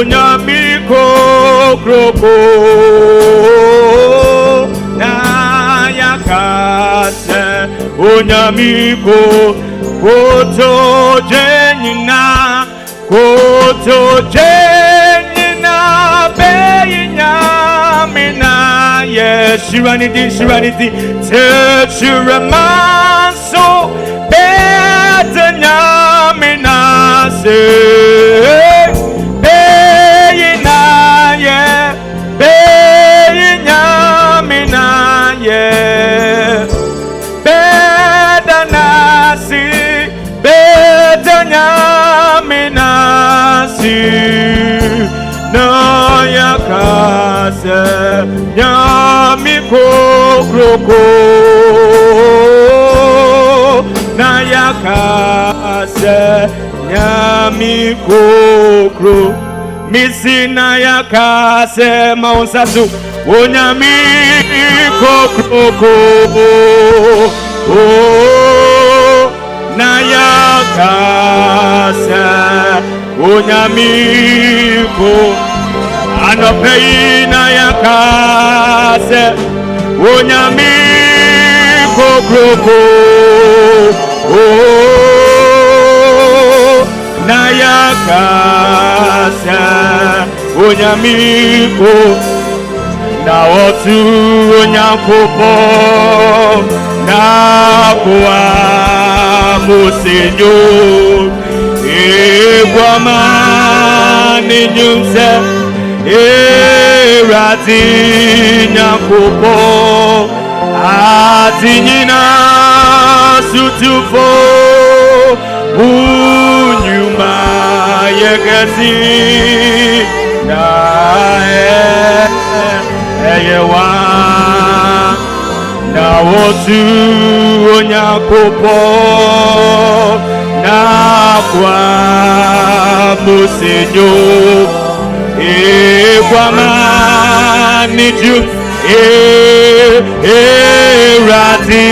Onyamiko kroko na yakase Onyamiko koto jenina beyinyamina shiraniti techuramaso betanyamina se beyinyamina bedanasi bedanyaminasi nayakase nyamiko kroko nayakase nyamiko kroko misi nayakase maunsasu onyamiko kroko nayakase onyamiko anopei nayakase onyamiko kroko nayakase onyamiko na otu onyakopo na kwa musenyo egwama ninyumse erati nyakopo atinyina sutufo unyuma yekesi na eyewa na wotu onyakopo na kwa musenyo ekwama niju erati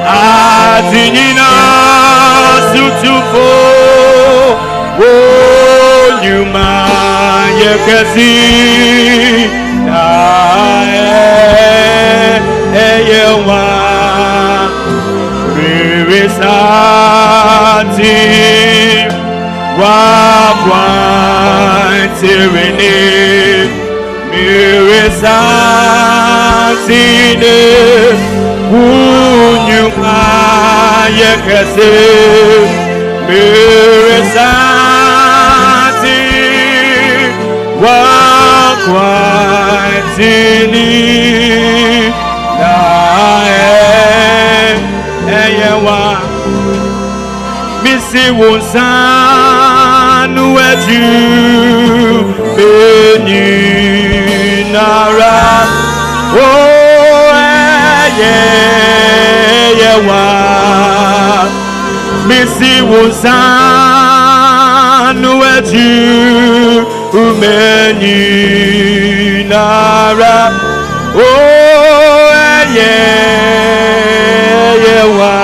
atinyina sutufo onyuma yekesi na eyewa ririsati wakwantirine mirisatine unyuma yekesi mirisati wakwantini na eyewa misi wonsanu eju beni nara eyewa misi wonsanu eju beni nara eyewa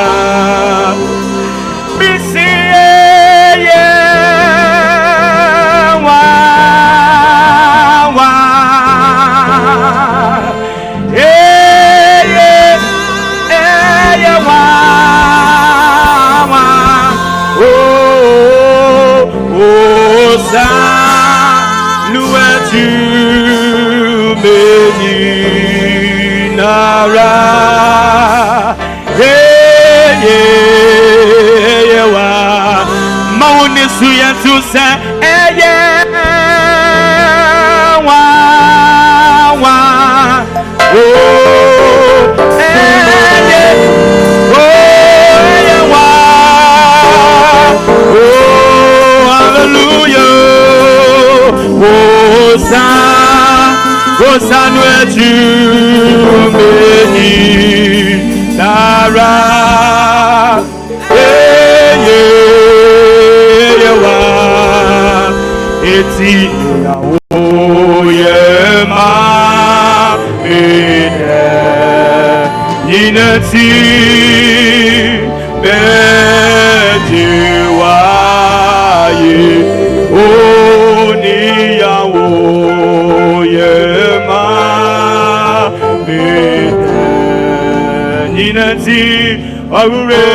Ninanti Aure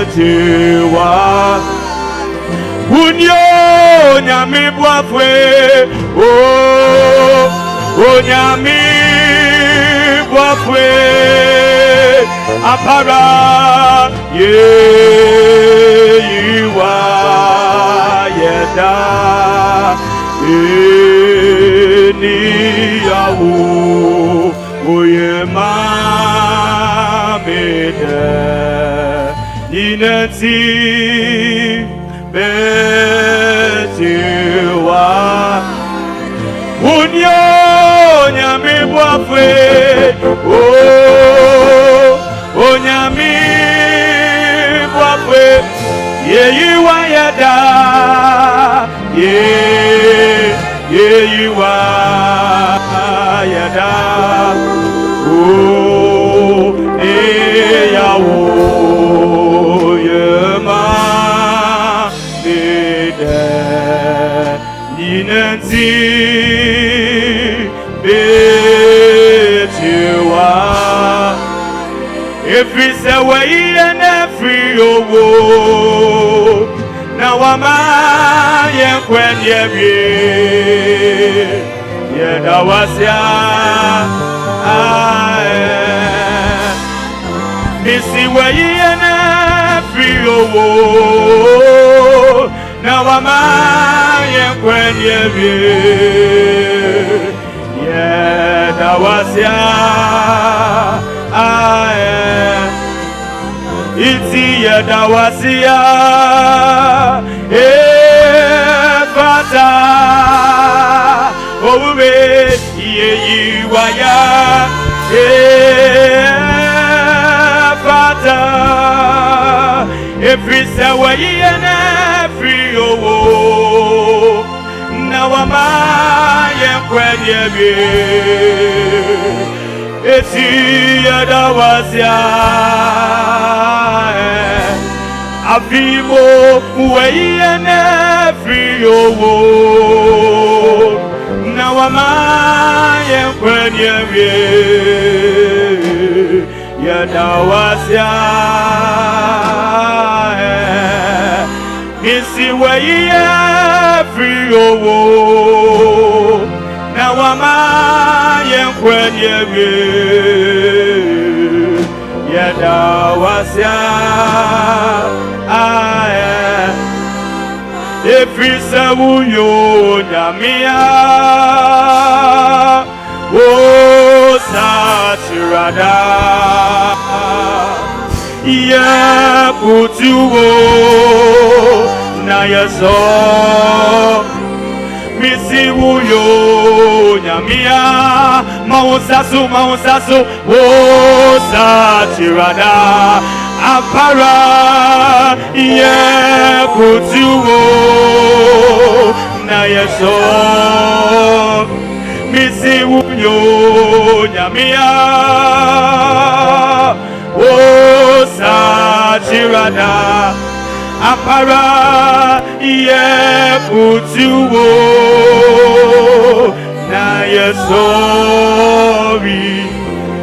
Metiwa Unyo Nyami Bwafwe Oh Nyami Bwafwe Apara Yeyiwa Yeda Eniyawu Oyema Mede Ninanti Betiwa Unyo Nyami Bwafwe Oh Nyami Bwafwe Yeyiwa Yeda Yeyiwa Yeda Oh Eyawo Yema Mede Ninanti Betiwa Every way and every owo Now am I when yeah, that was ya Missy way and every owo Now am I when yeah, that was ya Iti ya dawasiya Fata Owe Yeyiwa ya Fata Every sawa and every owo Nawama yenkwenye Eti ya dawasiya Avimo way and every owo Now am I when you Yadawasya Missy way every owo Now am I when you Yadawasya Every Samuyo Nyamia Oh Saturada Ya Putuo Nayaso Missy Wuyo Nyamia Mausasu Oh Saturada Apara Ye Putuo Nayaso Missy Wuyo Nyamia Oh Saturada Apara Ye Putuo Nayaso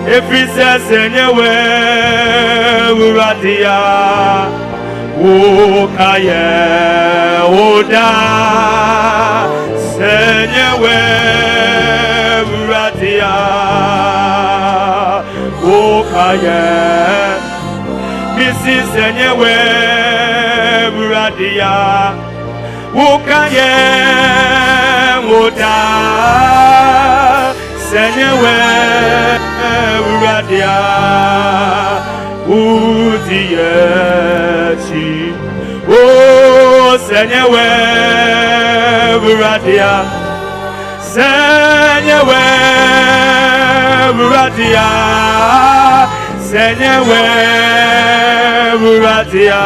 If he says anywhere, Uradia, Okaye, Oda, Senyewe, Uradia, Okaye, Missy Senyewe, Uradia, Okaye, Oda, Senyewe, Uradia Udiyechi Oh Senyewe Uradia Senyewe Uradia Senyewe Uradia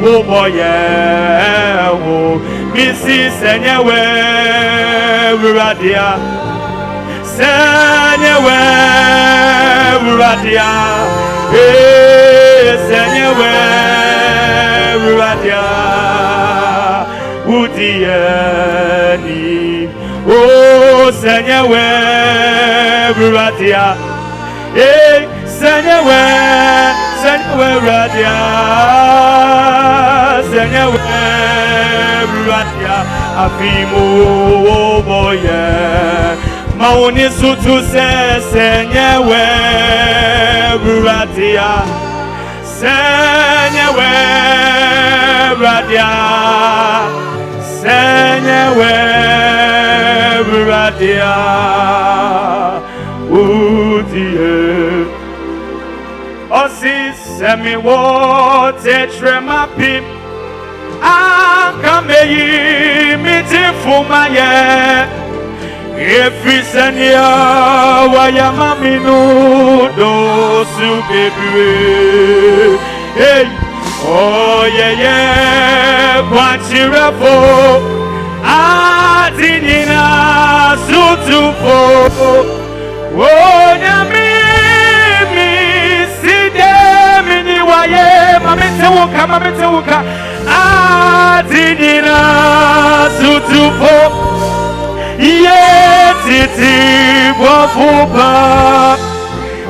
Oh boye Oh Missy Senyewe Uradia Senyewe Uradia Senyewe Uradia Udieni Oh Senyewe Uradia Senyewe radia, senyewe radia, afimo boye, maoni sutu senyewe radia, senyewe radia, senyewe radia, udie. Osi semi wo tetre mapi akameyi miti fumaye efisenia waya maminu do su bebre hey oh yeah kwachirafo adinina sutufo oh nyami Mametewuka adinina sutufo ye titi bofupa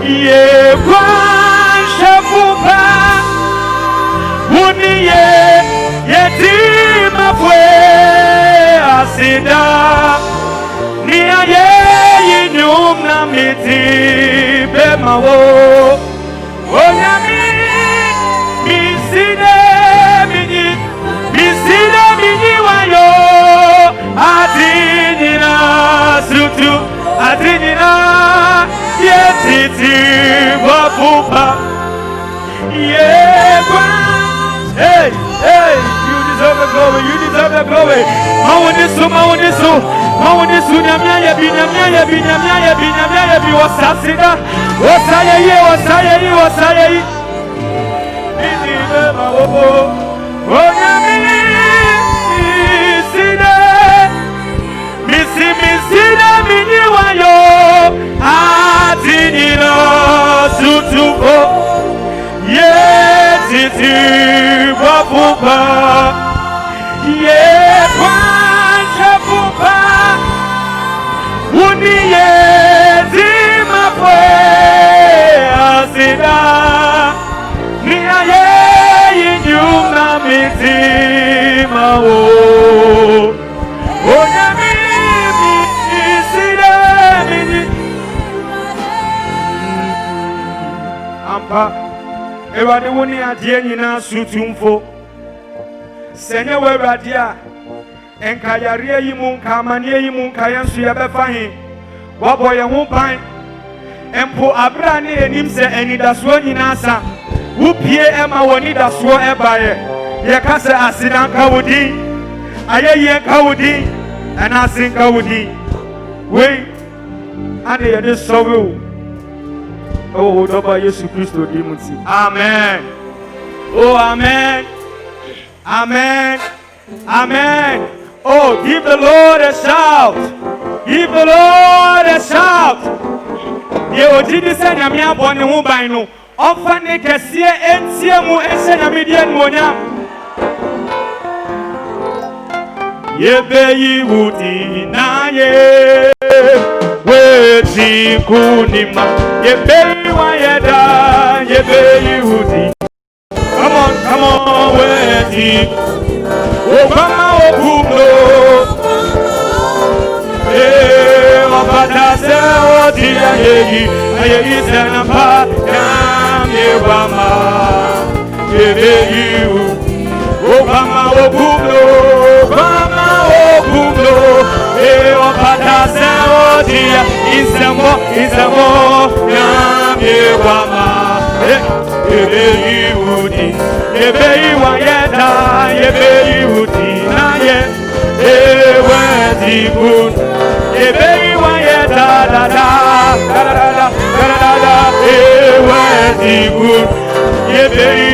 ye kwanshafupa uniye yetima fwe asida ni aye yinyum na miti bemawo onyami Misine mini wayo adinina sutu adinina yetiti wapupa yekwa hey you deserve the glory Mawunisu nyamya yebi wasasida wasaye Misine mini wayo adinina sutupo ye titi wapupa ye kwanshapupa uniye dimapwe asida ni aye yinyumna mitima wo onyami misine mini ampa ewade woni adie nyina sutumfo senye wewade a enkayare yi mu nka amane yi mu nka yenso ye befa he wabo ye ho ban empo abra ne enim se enidaso nyina sa wupie ema woni daso ebaye ye kase asidan kawudi ayeye kawudi ana sin kawudi we ade ye de sowe oh doba Yesu Kristo di muti amen oh amen oh give the Lord a shout ye ojidi se nyame abone ho ban no ofa ne kese entie mu ense nyame die nwonya ye beyi wudi na ye weti kunima ye beyi wa yeda ye beyi wudi come on weti obama okuno opata se odi ayeyi senapa yamewama yebeyi obama okuno opata se odi isemo yamewama yebeyi udi yebeyi wa yeda yebeyi udi na ye ewedi kun yebeyi wa yeda da ewedi kun yebeyi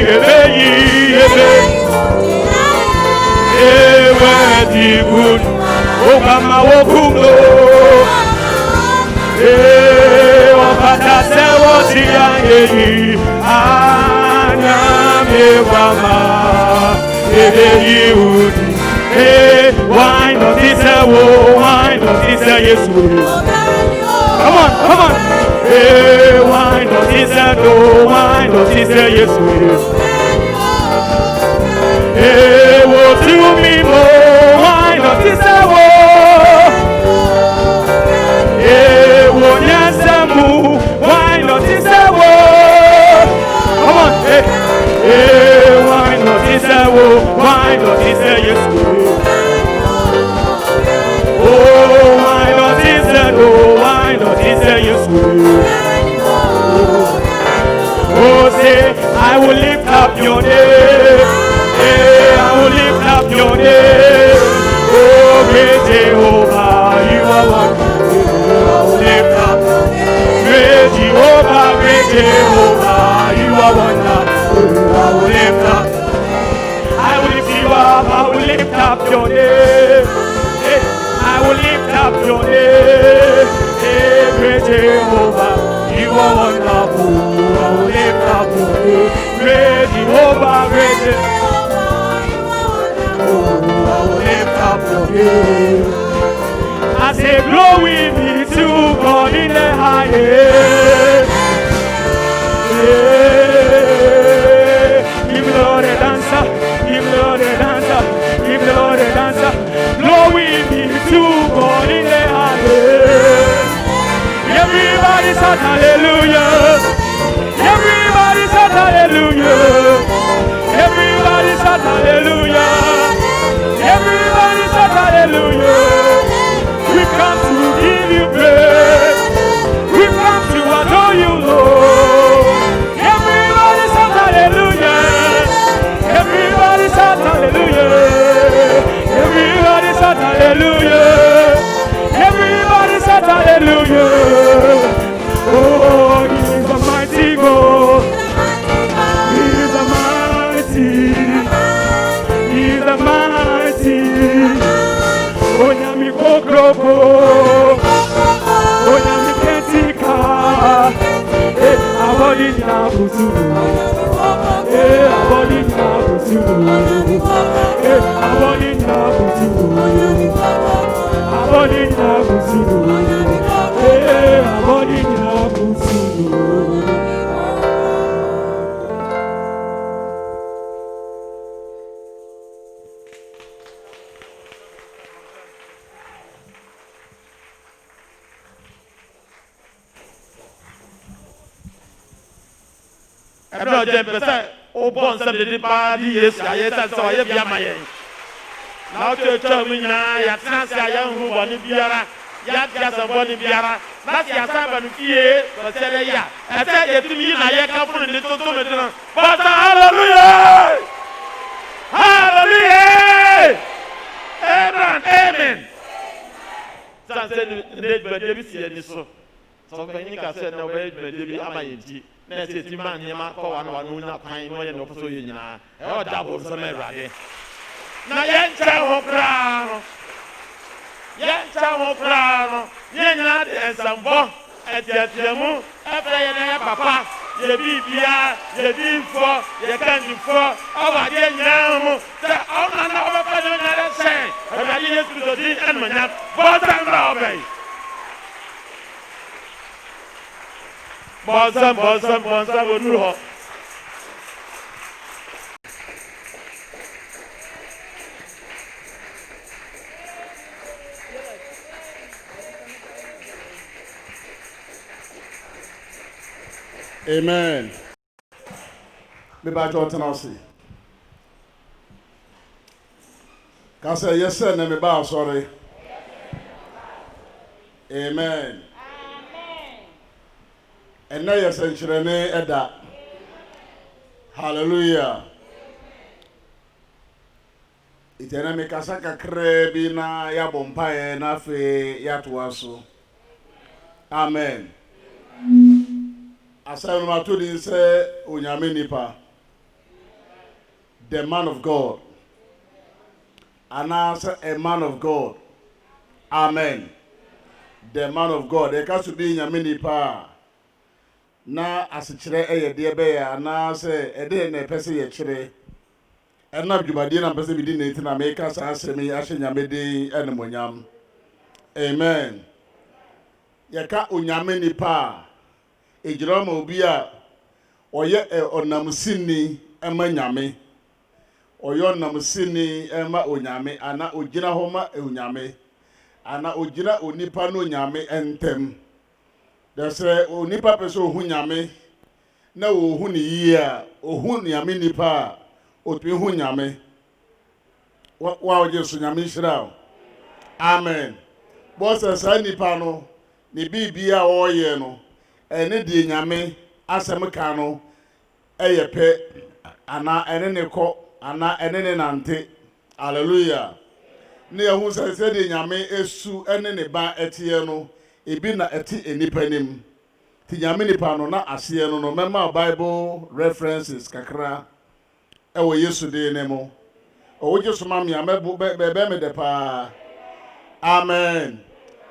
ewedi kun obama wokuno opata se odi ayeyi anyamewama yebeyi udi why not this why not this Yesu come on why notice no, why notice yes we. Hey, what to me more? Why notice wo? Hey, what nyasamu? Why notice wo? Come on, hey, hey, why notice wo? Why notice yes we? Oh, why notice no? Why notice yes we? Oh, say, I will lift up your name. Hey, I will lift up your name. Oh, great Jehovah, you are wonderful. I will lift up your name. Great Jehovah, great Jehovah, you are wonderful. I will lift up your name. I will lift you up. I will lift up your name. Hey, I will lift up your name. Hey, great Jehovah, you are wonderful. I will lift up your name. Great Jehovah, great Jehovah, you are wonderful. I will lift up your name. I say glory be to God in the highest. Yeah. Give the Lord a dancer. Give the Lord a dancer. Give the Lord a dancer. Glory be to God in the highest. Everybody shout hallelujah. Everybody shout hallelujah. Everybody shout hallelujah. Everybody shout hallelujah. We come to give you praise. We come to adore you, Lord. Everybody shout hallelujah. Everybody shout hallelujah. Everybody shout hallelujah. Everybody shout hallelujah. Oh, he is a mighty God. He is a mighty. He is a mighty. Oh, Nyami Kokroko. Oh, Nyami Ketika. Eh, abodi Nabutu. Eh, abodi Nabutu. Eh, abodi Nabutu. Abodi Nabutu. Eh, abodi Nabutu. Ebro je pese o bon se de ba di Yesu aye ta so ye bia ma ye na o cho mi nyina ya tena se aye hu bo ni biara ya dia se bo ni biara na ti asa ba nu fie so se le ya e se ye timi na ye ka fu ni to me tena but hallelujah hallelujah amen amen san se ne be de bi si ni so so ko ni ka se na be de bi ama ye ti na se ti man ye ma ko wan wan na kwan no ye no so ye nyina e o da bo so me rade na ye ncha ho kra no ye nyina de ensambo etiatiemu efra ye na ye papa ye bibia ye bifo ye kanifo o wa de nyina mu se o na na o fa no na de se e ba ye Yesu do di en manya bo san ba obey Bonsam, Bonuro. Amen. Me ba jo tena si. Ka say yes sir na me ba sorry. Amen. And now you're saying, Eda. Hallelujah. Itena me kasa kakre bi na ya bompae na fe ya toaso. Amen. Asanu matudi se onyame nipa. The man of God. Anasa a man of God. Amen. The man of God. There has to be nyame nipa. Na asikyire de be ya na se ede na pese ye kyire ena dwumade na pese bi di na ntina me ka sa asemi ahye nyame de enemonyam amen ye ka onyame nipa ejiro ma obi a oye onamsini ema nyame oyo onamsini ema onyame ana ogina homa onyame ana ogina onipa no nyame entem dese onipa pese ohu nyame na ohu ni yia ohu nyame nipa otwe hu nyame wa oje so nyame shira amen bosa sa nipa no ni bibia oye no ene die nyame asem ka no eyepe ana ene ne ko ana ene ne nante hallelujah ne ehu se die nyame esu ene ne ba etie no ebi na eti enipanim ti nyame nipa no na ase no mema bible references kakra ewo yesu de ne mo o je so mam ya me me de pa amen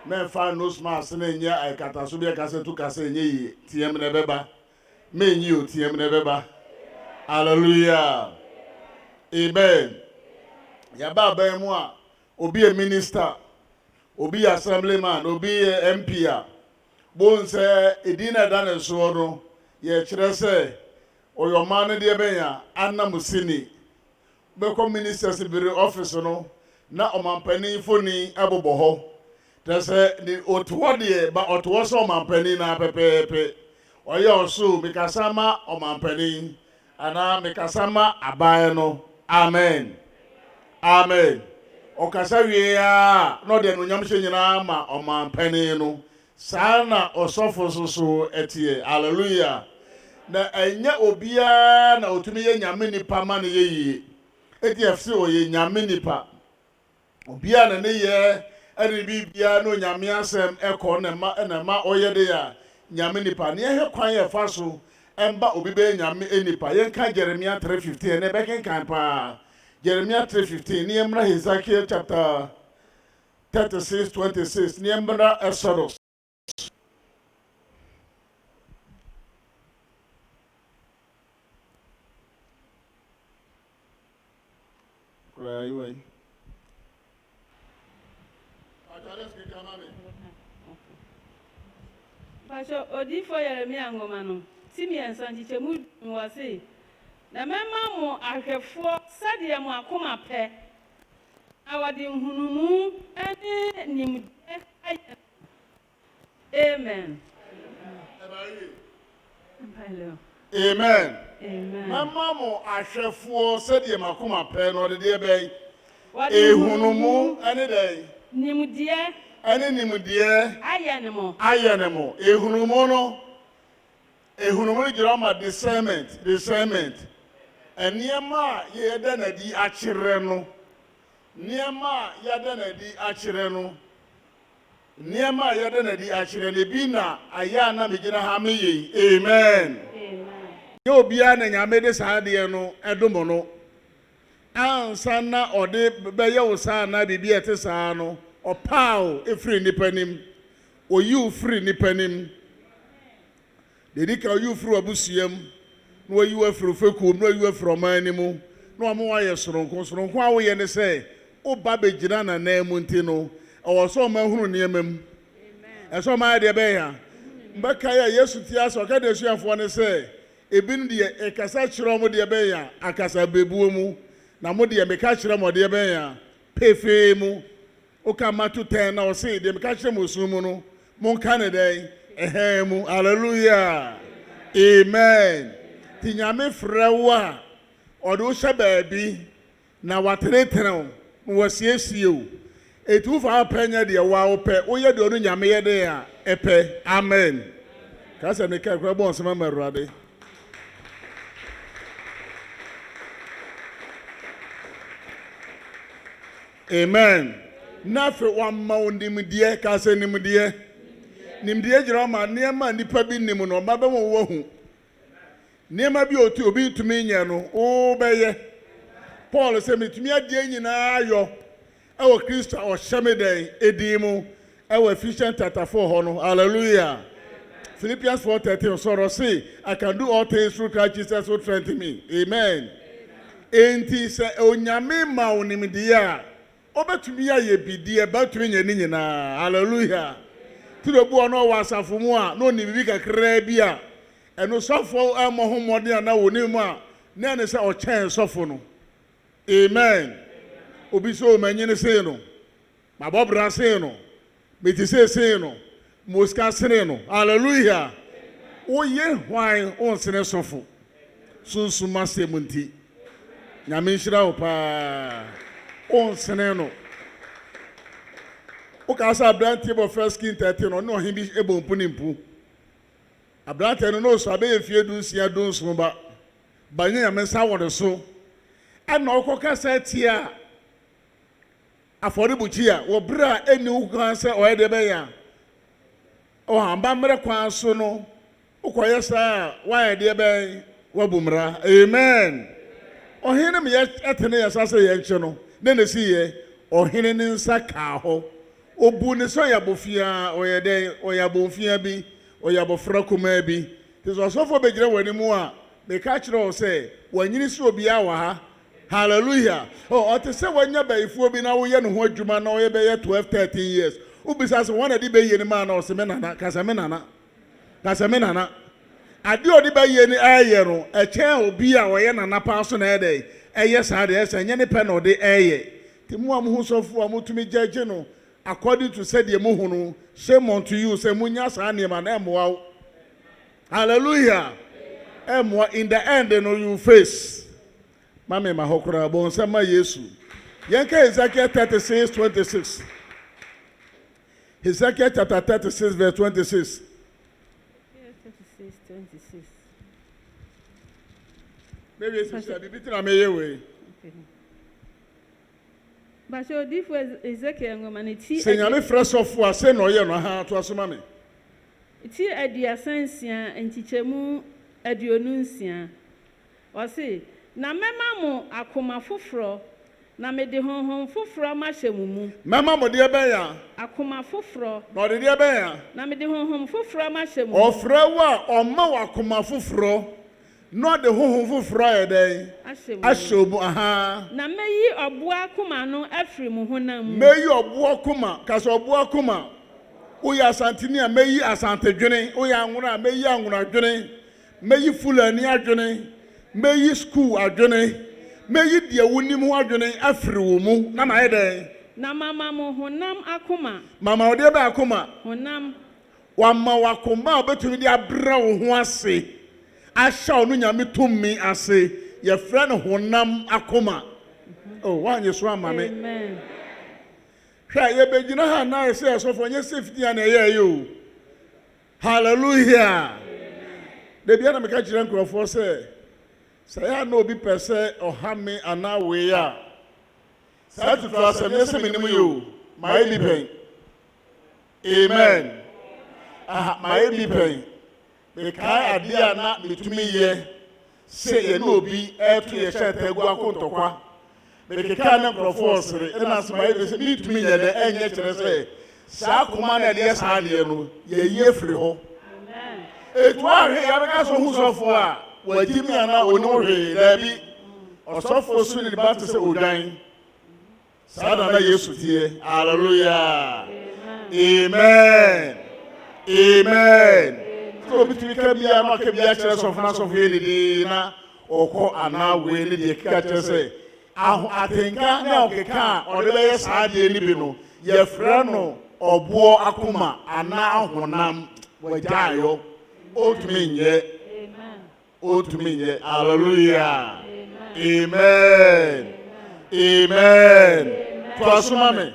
me fa no sma se na nya ai kata so bi ka se tu ka se nya yi tiem ne beba me nyi o tiem ne beba hallelujah amen ya ba mu a obi a minister obi assemblyman obi MP a bon se edina dan so no ye kire se oyoma ne de benya anamusini be ko ministers biri office no na omampani foni abobo ho tese ni otwo de ba otwo so omampani na pepepe oye osu mikasama omampani ana mikasama abaye no amen amen okasa wiea no de no nyamhye nyina ma omampani no sana osofo so etie hallelujah na enya obia na otumi ye nyame nipa ma ne ye eti afse oye nyame nipa obia na ne ye eri bibia no nyame asem eko na ma oye de ya nyame nipa ne he kwan ye fa so emba obi be nyame enipa ye nka Jeremiah 3:15 ne be kan pa Jeremiah 3:15 ne emra Hezekiah chapter 36:26 ne emra Exodus Pastor Odifo Yeremia ngoma no timi ensanchiche mu wase na mema mo ahwefo sade mo akoma pe awade hunumu ene nimde amen amen mema mo ahwefo sade mo akoma pe no de be ehunumu ene dai nimde ene nimde ayenemo ehunumu no ehunumu jira ma discernment eniema ye da na di akire no niema ya da na di akire no niema ya da na di akire ne bi na aya na megina ha meye amen ye obia na nyame de saade no edomo no ansa na ode beye wo sa na bibia te saa no opao efri nipanim oyi free nipanim dedika oyi free abusuam no oyi afri fekum no oyi afri omanimu no amo waye soronko awoye ne se oba begina na namu ntino owo so mahunu niemam amen eso ma de be ya mbaka ya Yesu ti aso ka de suafo ne se ebin de ekasa kiro mo de be ya akasa bebuo mu na mo de meka kire mo de be ya pefe mu oka matu 10 na o se de meka kire mo sumu no mon kanede ehemu hallelujah amen ti nyame frewa odo hye baabi na wateretere wo siesie o etu fa apanya de wa wo pe wo ye de onu nyame ye de a epe amen ka se ne ka kra bon se ma marade amen na fe wa ma onimdie ka se nimdie jira ma niema nipa bi nim no ma be wo hu niema bi obi tumi nya no o beye Paul se mitumi adie nyina ayo ewo Kristo o hyemeden edimu ewo Ephesians chapter 4 ho no hallelujah Philippians 4:13 so say I can do all things through Christ Jesus who strengthens me amen enti se onyame ma onimdie a obetumi aye bidie batumi nya ni nyina hallelujah Tudo bu ono wasafo mu a no ni bibi kakra bi a ɛno sɔfo ɛmɔ ho mmɔden a na wɔ mu a na ne sɛ ɔkyɛn sɔfo no amen obi sɛ ɔmanyini sei no mabɔbra sei no meti sei no mosika sene no hallelujah woyɛ hwan onsene sɔfo sunsuma sɛm nti nyame nhyira wo paa onsene no ukasa abrante bo 1 Kings 13 no no him bi ebo mpu ni mpu abrante no so abe yefie du nsia du nso ba banye ya mensa wode so ana okoka sa tia afori buchi a wo bra eni ukwan se oyede be ya o hamba mre kwan so no ukoye sa wa yede be wabumra amen ohene me etene ya sase ye nche no ne si ye ohene ni nsa ka ho obu ne so ya bofia oyede oyabofia bi oyabofra kuma bi teso sofo begire wani mu a me ka kire o se wanyini si obi a wa ha hallelujah o te se wanya baifu obi na wo ye ne ho adwuma na oyebe ye 12-13 years ubisa se wona di be ye ne ma na o se me nana kasa me nana ade odi be ye ni aye no e chen obi a oye nana pa so na ede eye sa de ese nye ne pe no de eye ti mu am hu sofo amutumi judge no according to said the muhunu shame unto you say munya sa anema na emwa hallelujah emwa in the end no you face mama ma hokora bon sama yesu yenka Ezekiel 36:26 Ezekiel chapter 36 verse 26 36:26 maybe it's a bit na meye we but so different Ezekiel ngoma ne ti senyame fresh of wa se no ye no ha to asoma me ti aduasansia nchichemu aduonunsia o se na mema mo akoma foforo na me de honhom foforo ma hyemumu mema mo de be ya akoma foforo na de be ya na me de honhom foforo ma hyemumu ofra wa omma wa akoma foforo no de honhom foforo ya den ahyemumu aha na meyi obo akoma no afiri mu honam meyi obo akoma kaso obo akoma oya asantini a meyi asante dwene oya anwura meyi anwura dwene meyi fulani adwene meyi school adwene meyi de wonim ho adwene afiri wo mu na ma yede na mama mo honam akoma mama ode ba akoma honam wamma wakoma obetumi de abra wo ho ase ahya onu nyame tummi ase ye frɛ no honam akoma oh wanye so amame amen hwa ye begina ha na ese esofo nye safety na ye yo hallelujah de bia na me ka kire nkrofo se saya na obi pese ohame ana we ya sa tutu asem ye se minim yo my bi pen amen my bi pen be kai adia na mitumi ye se ye na obi etu ye shete gu akontokwa be ka na nkrofo sere na asema ye se mitumi ye de enye kire se sa kuma na de sa de no ye ye firi ho amen etu ahwe ya be ka so hu sofo a wajimi ana oni hwe dabi osofo su ni ba te se odwan sada na yesu tie hallelujah amen amen so bitu ka bia no ka bia kire sofo na sofo ye ni na oko ana we ni de ka kire se aho atenka na okeka ode be ye saade ni bi no ye frɛ no obo akoma ana ahonam wajayo otuminye hallelujah amen amen twasumame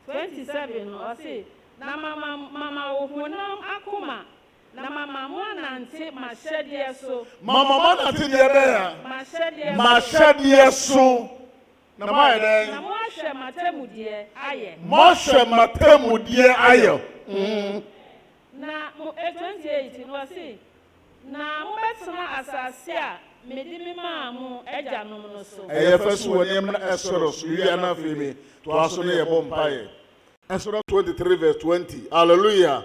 27 o se na mama ohunam akoma na mama mo nante mashedie so mama mo nante de be ya mashedie so na ma yede na mo hwe matamudie aye mo hwe matamudie aye na 28 no se na mo betena asase a medimi ma mo ajanom no so efeso wonem na esoro so wi ana femi to aso ne yebo mpaye esoro 23 verse 20 hallelujah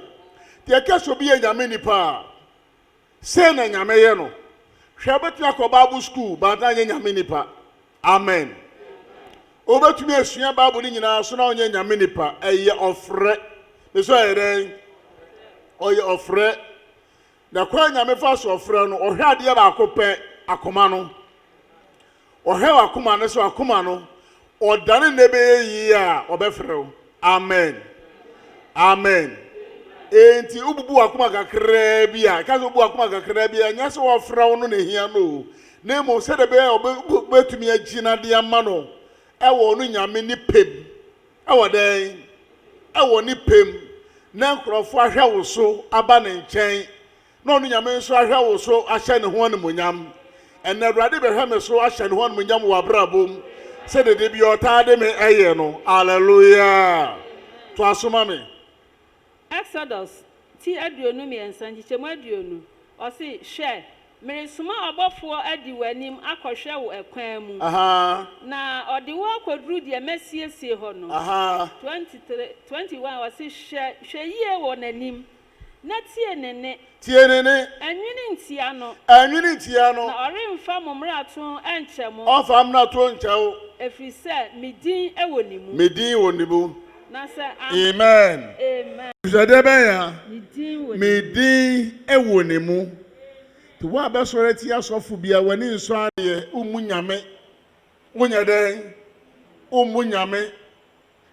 tie keso bi nyame nipa se na nyame ye no hwe betu akoba Bible school ba ta nyame nipa amen obetumi asua Bible ni nyina so na onye nyame nipa eye ofre me so ere oye ofre na kwa nyame fa so ofra no ohwe ade ba akopɛ akoma no ohwe akoma no so akoma no odane ne be yi a obɛfrɛw amen amen enti ububu akoma kakra bi a kaso ubu akoma kakra bi a nya so ofrɛw no ne hia no na mo se de be obetumi agina de ama no ɛwɔ no nyame ni pem ɛwɔ den ɛwɔ ni pem na nkrɔfo ahwɛ wo so aba ne nkyɛn na ɔno nyame nso ahwɛ wo so ahyɛ ne ho animonyam ɛna Awurade bɛhwɛ me so ahyɛ ne ho animonyam wɔ abrabom sɛ de bi ɔtaa de me ɛyɛ no hallelujah to asoma me Exodus ti aduonu miɛnsa nkyekyɛmu aduonu ɔse hwɛ meresoma ɔbɔfoɔ adi w'anim akɔhwɛ wo ɛkwan mu na ɔde wo akɔduru deɛ mɛsiesie hɔ no 21 ɔse hwɛ yie wɔ n'anim na tie nene anwene ntia no na ɔremfa mo mmarato ɛnkyɛ mo ɔfa mmarato nkyɛ wo ɛfiri sɛ medin ɛwɔ ne mu medin wɔ ne mu na sɛ amen usade bɛya medin ɛwɔ ne mu to wa bɛsɔre ti asɔfo bia wani nso adeɛ umu nyame wonya den umu nyame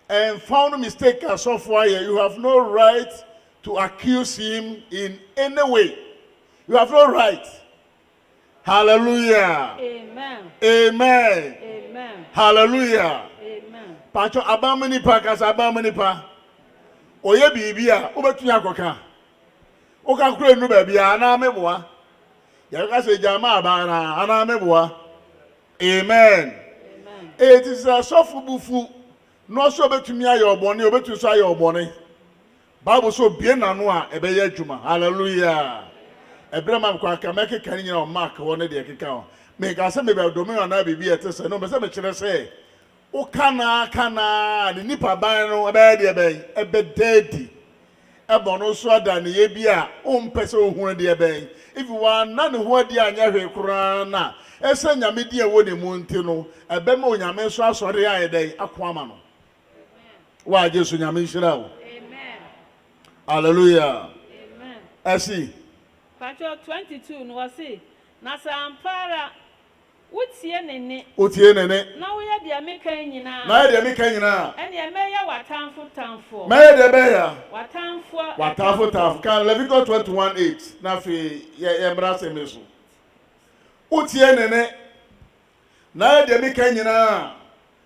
and found mistake asɔfo ayɛ you have no right to accuse him in any way. You have no right. Hallelujah. Amen. Amen. Amen. Hallelujah. Amen. Pacho abamani pa kasa abamani pa. Oye bibia obetunya koka. Oka kure nu ba bia na meboa. Ya ka se jama abana ana meboa. Amen. Amen. It is a soft bufu. No so betumi aye obone obetu so aye obone. Bible so bien nanu a ebeye adwuma. Hallelujah. Ebrema kwa kameke kan nyina o mark won de keka o. Me ka se me be domino na bibi etese no be se me kire se o kana ni nipa ban no ebe de ebe dedi. Ebo no so ada ne ye bi a o mpese ohun de ebe. If you want na ne ho adi anya hwe kura na ese nyame di ewo ne mu nti no ebe ma onyame so asore aye den akoama no. Wa Jesu nyame nhira wo. Hallelujah. Amen. Asi. Pacho 22 no wase na sampara wotie nene. Wotie nene. Na wo ye de meka nyina. Na ye de meka nyina. Ene e meya watamfo. Ma ye de beya. Watamfo. Kan Leviticus 21:8 na fe ye mbrase meso. Wotie nene. Na ye de meka nyina.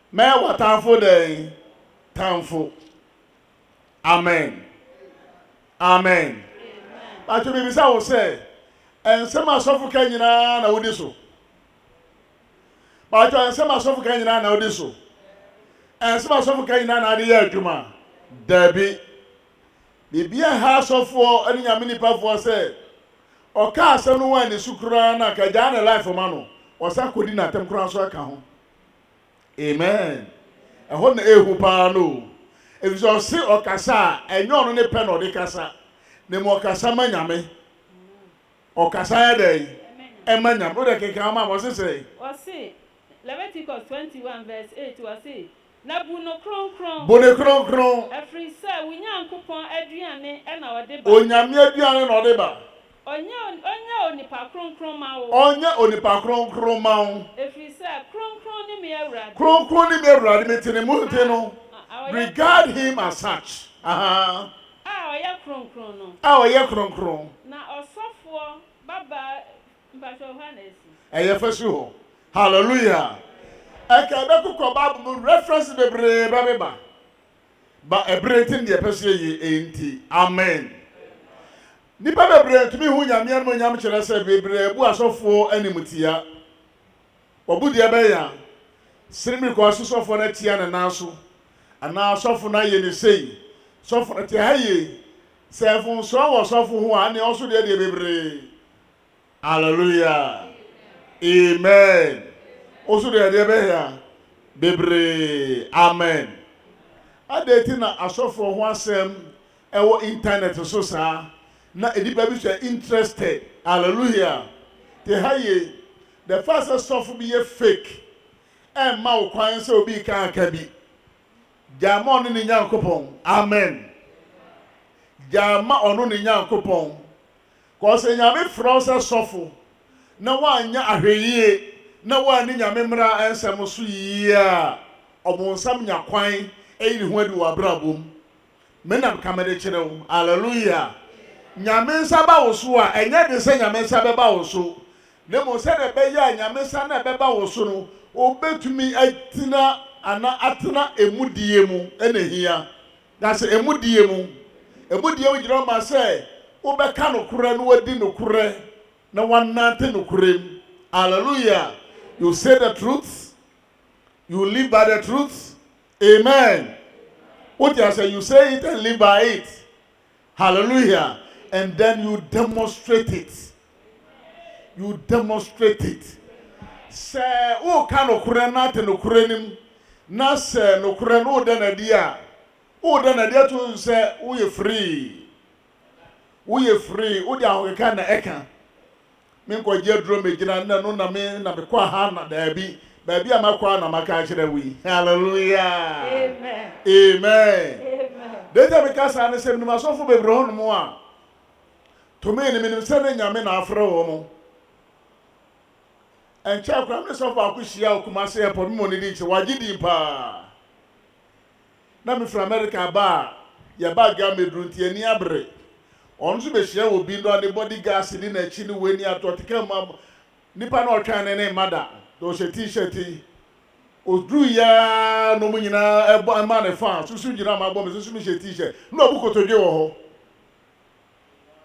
Ma watamfo den tamfo. Amen. Amen. But to be beside say, and some are so for Kenya na Udiso. But some are so for Kenya na Udiso. And some are so for Kenya na the Juma. Debbie. The beer house of war, any mini for say, or cast anyone in Sukrana, Kajana life for Mano, or Sakudina Temkran Swaka. Amen. I hold the Ehu Pano. If you see Okasa, and you're on the pen or the Casa, the Mokasa Manyame, Okasa day, and Manyam, what I can come out was to say. Or say, Leviticus 21:8 was say, Nabuno Kron. Bone Kron. Every sir, we young coupon Adriane and our deba. Onyamia Diana or deba. Onya onipa Kron Mao. Onya onipa Kron Mao. Every sir, Kron ni me rad. Kron ni me rad, meeting Mutino. Regard him as such. Oya Kron no. Oya Kron. Na osofo baba Mpacho Hanesi. Eye fesu. Hallelujah. Ekabeku ko Bible reference the breba. Ba ebretin de pese ye enti. Amen. Nipa bebre tumi hu nyame no nyam kire se bebre bu asofo animtia. Obu de be ya. Sirimi ko asofo na tia na naso. Ana asofo na ye ne sei. Sofo na tia haye. Sefun so wo sofo hu ani oso de bebre. Hallelujah. Amen. Oso de be ya. Bebre. Amen. Adeti na asofo ho asem ewo internet so sa na edipa bi so interested. Hallelujah. Te haye the first asofo bi ye fake. E ma wo kwan se obi kan aka bi. Jama onu ni nyankopon. Amen. Jama onu ni nyankopon. cause nyame frɔse sɔfo na wanya ahweyie na wani nyame mra ensem so yie a obonsam nya kwan eyi ho adi wa brabom menam kamede kyerɛ wo hallelujah nyame nsa ba wo so a enye de sɛ nyame nsa bɛba wo so na mo sɛ de bɛyɛ nyame nsa na bɛba wo so no obetumi atina ana atena emudie mu enehia that's emudie mu gyina ma sɛ obɛka no korɛ no wadi no korɛ na wanante no korɛm hallelujah you say the truth you live by the truth amen what you say you say it and live by it hallelujah and then you demonstrate it sɛ o ka no korɛ na te no korɛ nim na sɛ no korɛ no de na dia to sɛ wo ye free wo de ahokeka na eka me ko gye duro me gina na no na me ko ha na da bi a makwa na maka kyerɛ wi hallelujah amen deta me ka sa ne sɛ me masofo bebre ho no mo a to me ne me sɛ ne nyame na afrɛ wo mo encha kwa me sofo akohia okumase airport me money di che wagidi pa na me from America ba ya ba ga me drunti ani abre onzo be hia obi ndo ne body gas ni na chi ni weni atotika ma nipa na otwa ne mada do she t-shirt odru ya no mu nyina ebo ma ne fa susu gira ma bo me susu mi she t-shirt no obukotodwe wo ho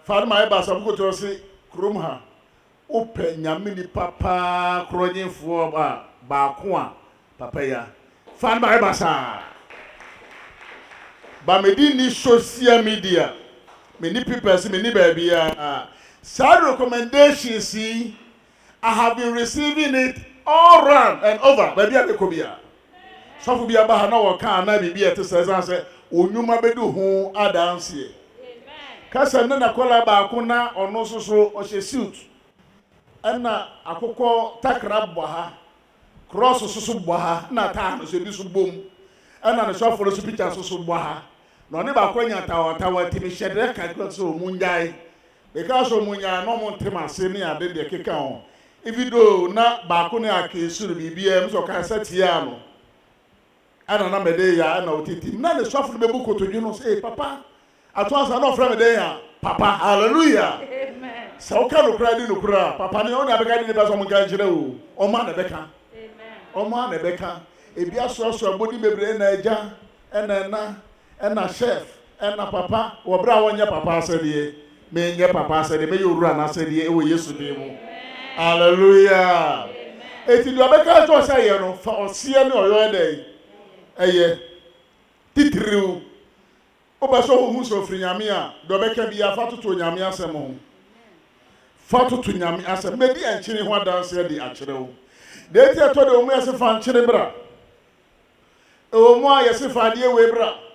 fa ma e ba sa bukoto se krom ha ope nyame ni papa kronyenfo ba ko a papa ya fa ma e ba sa ba me di ni social media me ni people me ni ba bia sad recommendations I have been receiving it all round and over ba bia be ko bia so fu bia ba ha na wo kan na bibia te say onyuma bedu ho adanse kasa na kola ba ko na ono soso o hye suit ana akokɔ takra bɔ ha cross soso bɔ ha na ta no so bi so bom ana no so foro so picture soso bɔ ha no ne ba ko nya tawa timi hyɛde ka ko so munjai because o munya no mo ntema se ne ade de keka ho evido na ba ko ne akesuru bibia m so ka satia no ana na mede ya ana otiti na ne so foro be bu kotodwe no say papa atwansa na ofra mede ya papa hallelujah amen so ka no kra di no kra papa ne ona beka di ne ba so mo kan kire o o ma na beka ebi aso abodi bebre na agya ena chef ena papa wo bra wonye papa asede me nye papa asede me yorura na asede e wo Yesu bi mu hallelujah eti do beka to say ye no fa osie ne oyo dey eye titiriu obaso hu so firi nyame a do beka bi afa toto nyame asem ho fatoto nyame asem me di enkyere ho adanse di akyere wo de eti to de omu yese fa nkyere bra omu a yese fa de we bra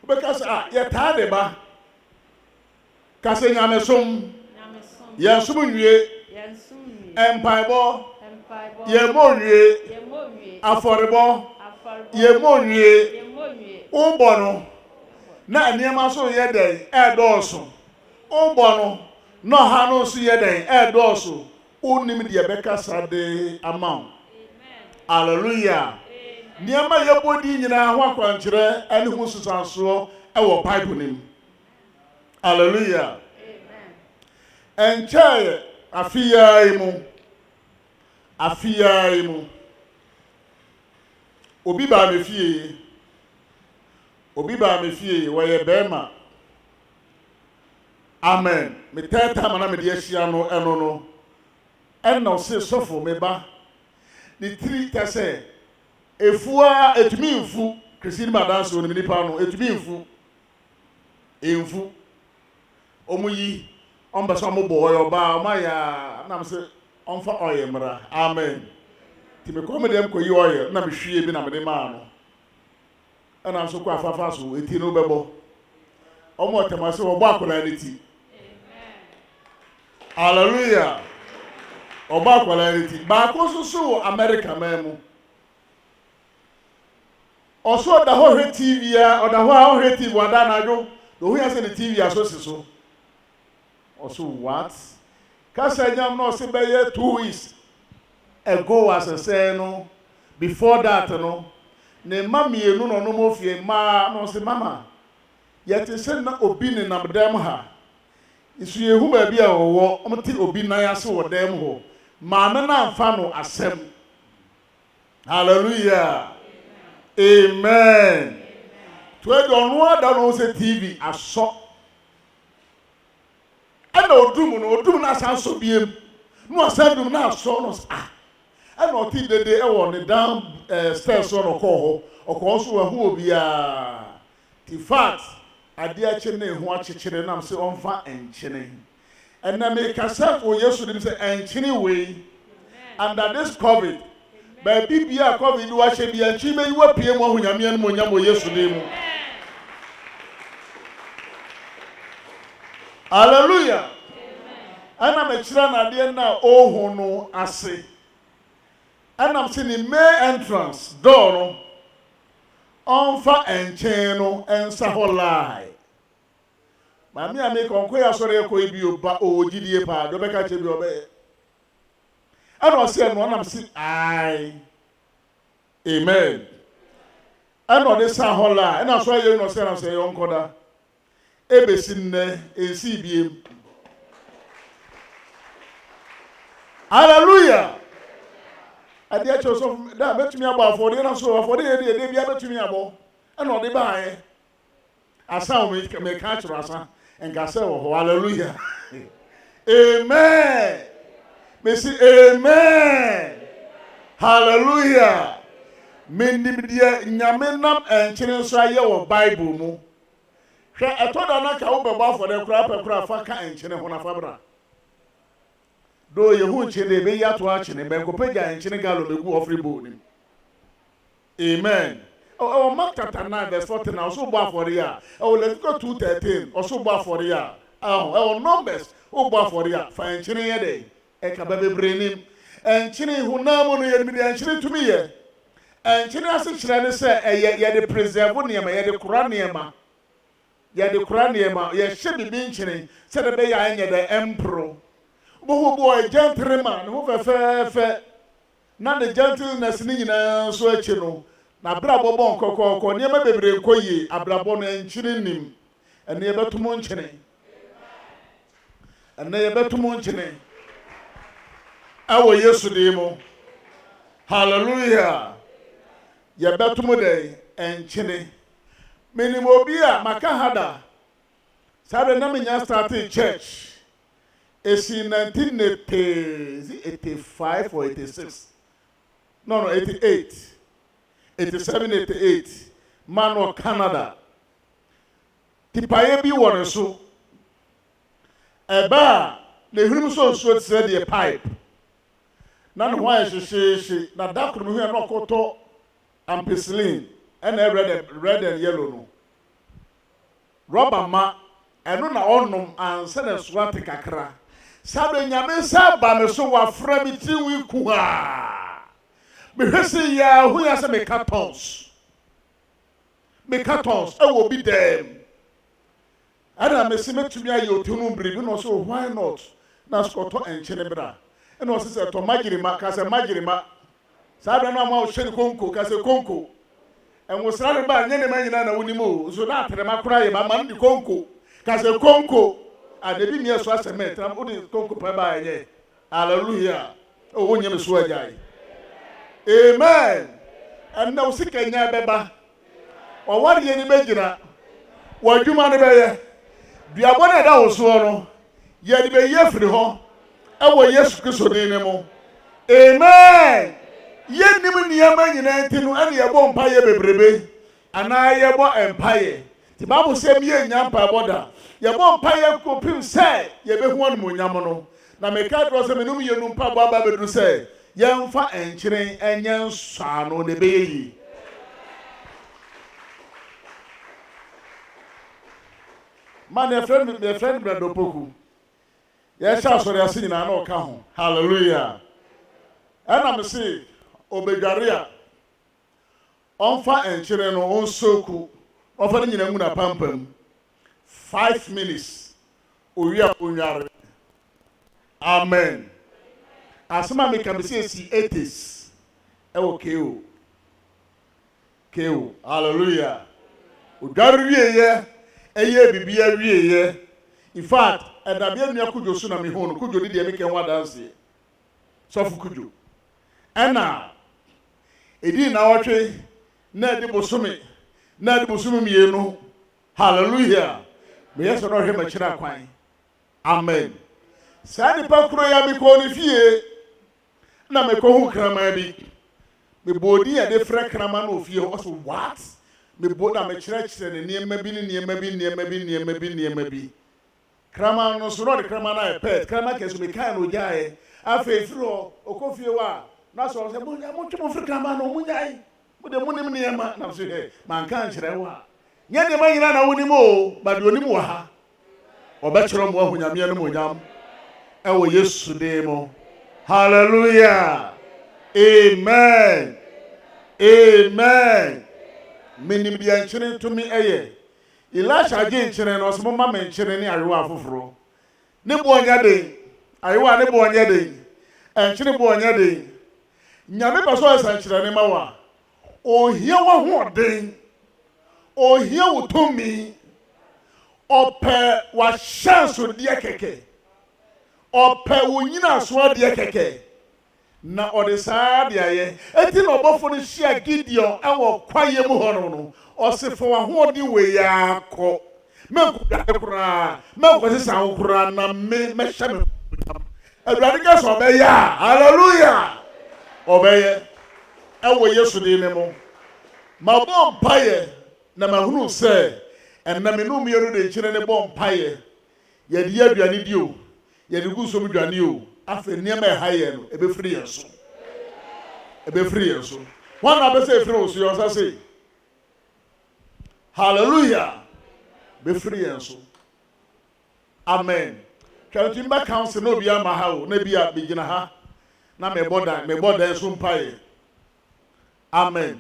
obeka sa ye ta de ba ka se nyame som ye som nwie empaibo ye mo nwie aforebo ye mo nwie ubono na aniema so ye den edoso ubono no ha no so ye den edoso unim de beka sade amount hallelujah niema ye bodi nyina ho akwankyere ani hu susanso e wo pipe nim hallelujah amen enche afia imu obi ba me fie wo ye bema amen me teta mana me de ahia no eno no eno se sofo me ba ni tri tese efua etumi mfu Christine madanso ni nipa no etumi mfu omuyi omba so mo boyo ba ma ya na me se onfa oye mra amen ti me ko me dem ko yi oye na me hwie bi na me de ma no ana so ko afafa so eti no bebo omo temase obo akola ni ti hallelujah oba quality ba ko so America memu oso da ho TV ya o da ho TV wada na jo do hu ya se ni TV aso si so Also what? Kasa nyam no se be 2 weeks ago as I say no. Before that no. Ne mama yenu no no mo fie ma no se mama. Yet say na obi ne nam dem ha. Isu yehu ba bi a wo omti obi nan ase wo dem ho. Ma na na amfa no asem. Hallelujah. Amen. To don't know that no say TV aso. And odum na san so biem. No san dum na aso no ah. And no ti de e won down stairs on ko so hu obi a. The fact ade a che na ehu a chechire nam se onfa enchene. And na make yourself o yesu dim say enchene we. Under this COVID baby bia COVID wa hye bia chi me wa pie mo hunyame no mo nyamo yesu dim. Hallelujah. Ana me kira na de na ohu no ase. Ana am see the main entrance door no. Onfa enchen no ensa holai. Ma mi ame konko ya sore ko ebi oba ogidie pa do be ka che bi obe. Ana say no na see ai. Amen. Ana de sa holai. Ana so ye no say na say yonkoda. Ebesinne ensi biem. Hallelujah. Adia choso da betumi abo afode na so afode ye de bia betumi abo. E no de baaye. Asa o me ka chiro asa enga se wo. Hallelujah. Amen. Me say amen. Hallelujah. Me nimdia nyame nam enchire so aye wo Bible mu. Hwe etoda na ka wo bebo afode kura pekura fa ka enchine ho na fabra do ye hu nchine be ya to achine be ko pega enchine galo be gu ofri bo ni. Amen. Oh Mark chapter 9 verse 14 na so bo afode ya. Oh Leviticus 2:13 also bo afode ya. Oh Numbers o bo afode ya fa enchine ye dey e ka ba bebre nim enchine hu na mo no ye mi enchine tumi ye enchine ase kire ne se ye de preserve niema ye de kura niema. Ya de kura niema ye hye bibi nchine se de be ya enye de empro bo boy gentleman who fe na the gentleness ni nyina so achi no na brabo bon kokoko niema bebre nkoyi abrabo no enchine nim ene ye betumo nchine ene ye betumo nchine awo yesu de mo. Hallelujah. Ye betumo de enchine minimobia makahada sabe na menya started church is in 1985 or 86 no 88 87 88 man of Canada tipaye bi won so eba na huru so said the pipe na no why she na dakuru hu na okoto ampicillin and red and yellow no rubber ma eno na onum anse na swati kakra sabe nyame sa ba me so wa fra mi ti wi ku ha me hwese ya hu ya se me cartons e wo bi dem ana me se metumi aye otunu bribi no so why not na skoto enchene bra e no se to magirima ka se magirima sabe na ma o hwe konko ka se konko and was surrounded by any man and a winimo, so that the macra, my man, the conco, Casa Conco, and the Bimia Swassamet, I'm only conco by ye. Hallelujah. Oh, when you're swaggy. Amen. And now sick and yabba. Or what you imagine? What you man be? Be a one at our swallow. Yet be ye free home. Our yes, Christopher. Amen. Ye nim niama nyina ntinu ane ye bo mpaye bebrebe ana ye bo empaye ti babu se mi ye nyampa boda ye bo mpaye kopim se ye be hu onmo nyam no na me ka dro se menum ye numpa bo aba bedru se ye mfa enkyeren enye nsa no ne be yi man your friend brother poku ye sha sori asini na o ka ho. Hallelujah. And I'm say Obegaria onfa enkyere no onsoku onfa nyina mu na pampam 5 minutes owi a onware Amen. Asema me can be say 80s. Okay. Okay. Hallelujah. Udari ye eye bibia wie. In fact, edabia nua kujo so na me ho no kujo di de me ken wa dance. So fu kujo. Ena edi na wotwe na de bosome mienu. Hallelujah. Me yeso no hwe ma kira kwan. Amen. Sadi pa kuro ya mi ko ni fie na me ko hu krama bi. Me bodi ya de fra krama no fie o so what? Me boda me kira ne niema bi. Krama no so no de krama na pet. Krama ke so me kan no jae. Afa firo okofie wa na so se mo twemo fra krama no munyae. Mo de munim niema na so he man kan kire wa. Nya de man nyina na wonim o, ba de onim wa ha. Obekiro mo ahunyame no mo nyam. Ewo Yesu demo. Hallelujah. Amen. Amen. Minim bia nkyere to me eye. Elisha je nkyere no so mama me nkyere ne arewa afoforo. Ne bo onya de. Arewa ne bo onya de. Nkyere bo onya de. Nyame ba so esa nkyere ne mawa. Ohia wa ho den. Ohia wo tomi. Ope wa chance de keke. Ope wo nyina so de keke. Na odesa de aye. Enti no bofo no hia Gideon ewo kwaye mu hono no. Osefo wa ho de we ya ko. Menku da kura. Menku se san kura na me hya me. Awurade ga so be ya. Hallelujah. Obeye. Ewo Yesu de ne mo. Ma bom paye na mahunu se enna me no miero de kyere ne bom paye. Ye de aduane di o. Ye de gu so mu duane o. Afa niam e haye no ebe free yeso. Ebe free yeso. One na be say free o so yo say. Hallelujah. Be free yeso. Amen. Kantimba council no bia ma ha o na bia begina ha. Na me boda so mpaye. Amen.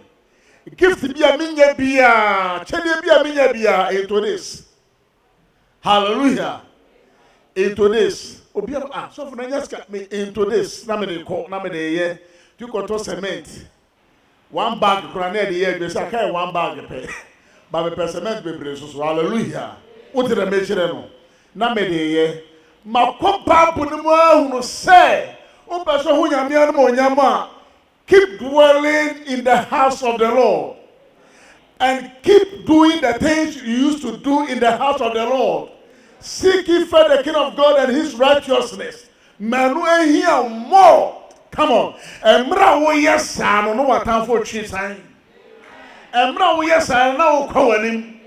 Gift bia minya bia, chede bia minya bia into this. Hallelujah. Into this. Obi so for nyaska me into this. Na me de ko, na me de ye. Tu koto cement. One bag kura na de ye, be say kai one bag pe. Ba me cement be bre so. Hallelujah. What did I mention no? Na me de ye. Makopa bu ni mo ahunu say. O ba so hu nyame anu mo nyama. Keep dwelling in the house of the Lord and keep doing the things you used to do in the house of the Lord. Seek ye first the kingdom of God and his righteousness. Manu here more. Come on. Emra wo yes no no watan for chi sign. Emra wo yes na wo kwanim.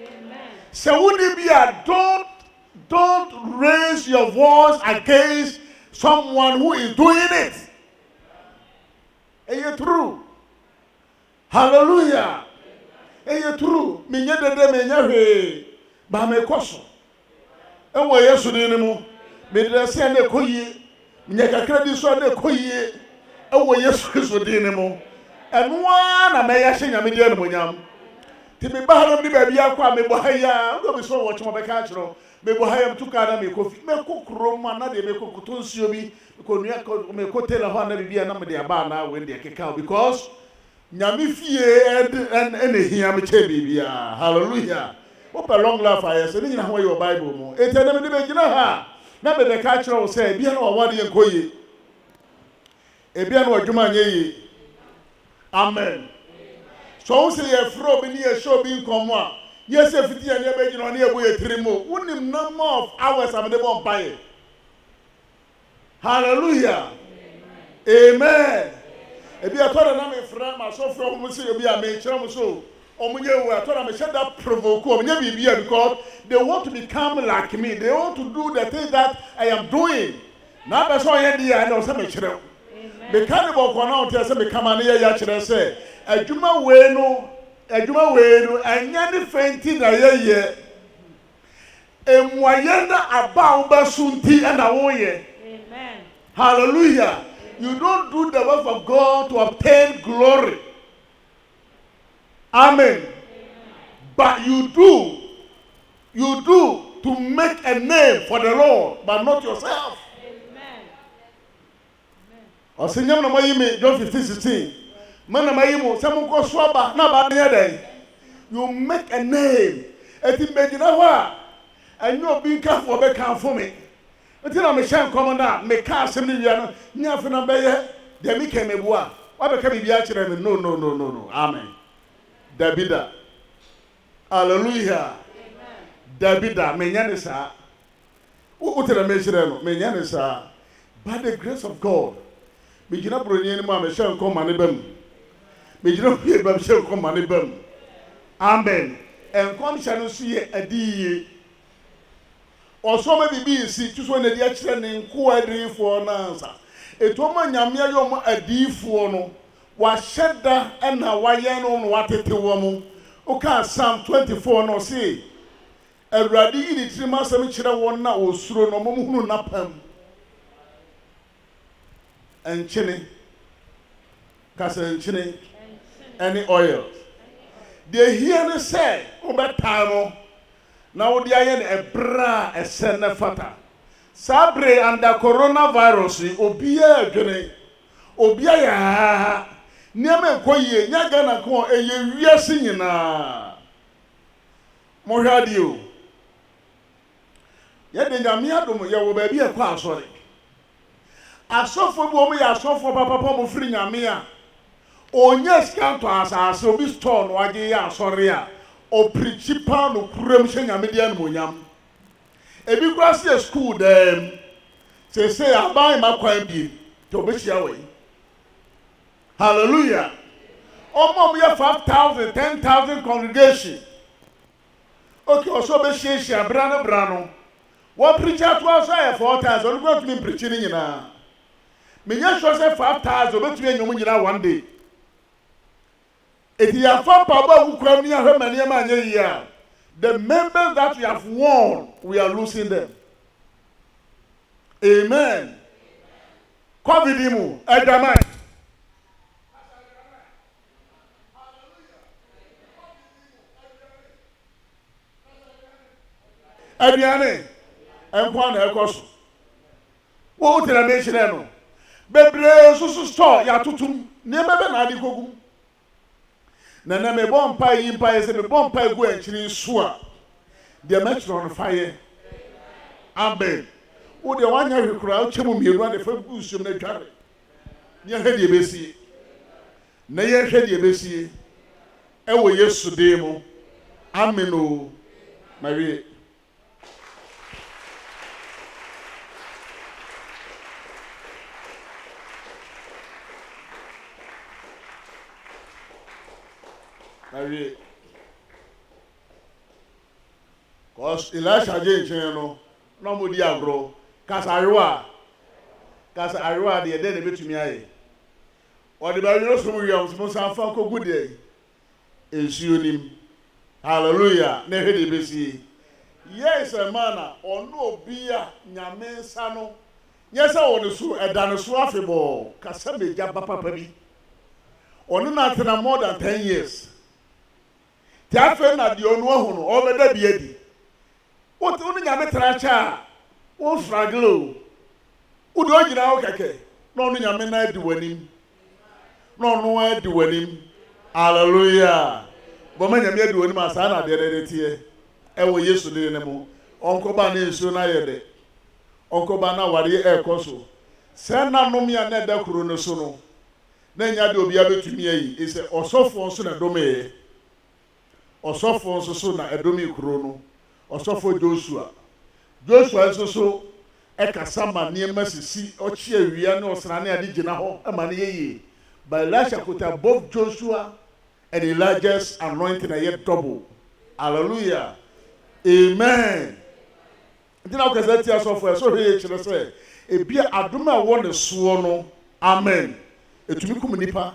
So wouldn't be a don't raise your voice against someone who is doing it. Are true? Hallelujah. Are true? Minya dede minya he. Ba me koso. Ewo Yesu ni mu. Me de se na koyi. Minya kakra di so na koyi. Ewo Yesu Kristo di ni mu. Eno na me ya hye nyame di anu monyam. Ti me ba hanom ni ba bia kwa me bo haya. Ngo me so wo chimo be ka kiro. Me bo haya mtuka na me kofi. Me kokro ma na de me kokuto nsuo bi. Me kotela ho na bibia na me de aba na we de keka because nyame fie and hia me che bibia. Hallelujah. What a long life I say ni ho your Bible mo. Etena me de be gina ha na be be ka kiro wo say bia na wo de enkoyi. Ebia na odwuma anye yi. Amen. So say ye fro bi ni ye show bi nkomo a yes fiti ya na be gina na ye bo ye tirimo. Unim number of hours am de bon paye. Hallelujah. Amen. Ebi atora na me fra ma so fra mo se ebi a me kire mo so omunye wu atora me share that provoke omunye bibia because they want to become like me. They want to do the things that I am doing. Na be so ye dia na o se me kire. Me kan bo ko na o te se me kama na ye ya kire se adwuma we no anya ne fenti na ye emwaye na aba wo ba sunti na wo ye. Hallelujah. You don't do the work of God to obtain glory. Amen. But you do to make a name for the Lord, but not yourself. Osinyam no mayime John 15:16. Man mayimo some go swaba na ba near day. You make a name. Eti medina ho and you be careful be can for me. Until I'm a sham commander, me car semi no nya fe na be ye de me ke mebua. Wa be ka bibia kire me no. Amen. Dabida. Hallelujah. Dabida me nya ne sa. Wo tell me kire no me nya ne sa. By the grace of God. Me gina broni ni ma me sham commander bam. Me gina be bam sham commander bam. Amen. And come shall see a D. Or so maybe see to one the action in quadri for an answer. A Toma Yamia Yom a D for no was shed that and a wayan on what it woman. Okay, Psalm 24 no say. A radi in the 3 months of each one now was thrown no moon napam. And chinny, Castle and chinny, any oils. They hear me say, over time, now they are a bra a sender fata. Sabre under coronavirus, Obia Johnny, Obia, Niame Koye, Yagana Ko, a year singing. Mohadio. Yet the Yamiadum, you will be a class, sorry. I saw for woman, I saw for Papa Free Yamia. O yes, can't as so be stone, Wagia, sorry, or principal no cremation a median munyam. A big grassy school, them say, I buy my quaint to be away. Hallelujah. Oh, we have 5,000, 10,000 congregation. Okay, so be she, Brano. What preacher to us 4,000, I'm going to be preaching in a. Me just say 5,000, but you know one day. If you have found power who come near her many years, the members that we have won, we are losing them. Amen. Covidimu, Edamai. Ediane, Enkwana Ekos. What did I mention? Bebre susu store ya tutum, never been adikogu. Nana me bon pie in pie, say me bon pie go and chilling swa. The match on fire. Amen. O the one you crowd, chemu me run the first goose you may carry. Near head ye besi. Nay head ye besi. Ewo yesu demo. Amen. O Marie. Cause Elisha James, no more diabro. Cause Ariwa, the other bit to me. Or the Bible from Williams, Monsanto, good day. Is you hallelujah, never did be see. Yes, a manner, or no beer, Yamen Sano. Yes, I want to sue a dinosaur affable, Casabe Jabba Papi. Or not more than 10 years. Tiafen na the onu hono obeda biedi. What onu nyame tracha? Wo fraglo. Udo ogina wo keke. Na onu nyame na di wanim. Na onu wa di wanim. Hallelujah. Bo ma nyame di wanim asa na de tie. E wo Yesu de ne mu. Onko ba na ensu na yede. Onko ba na ware ekoso. Se na nom ya na da kuro no so no. Na nya de obi abetumi ayi. Ise osofo so na dome. Osofo so na edomi kuro no osofo Joshua so ekasama niema sisi ochi awia ne osra ne ade gina ho ama ne yeye by Elisha kota both Joshua and Elijah's anointing a yet double. Hallelujah. Amen. Dina ko zati asofo so he kire se e bia adoma wo ne so no. Amen. Etumi kum nipa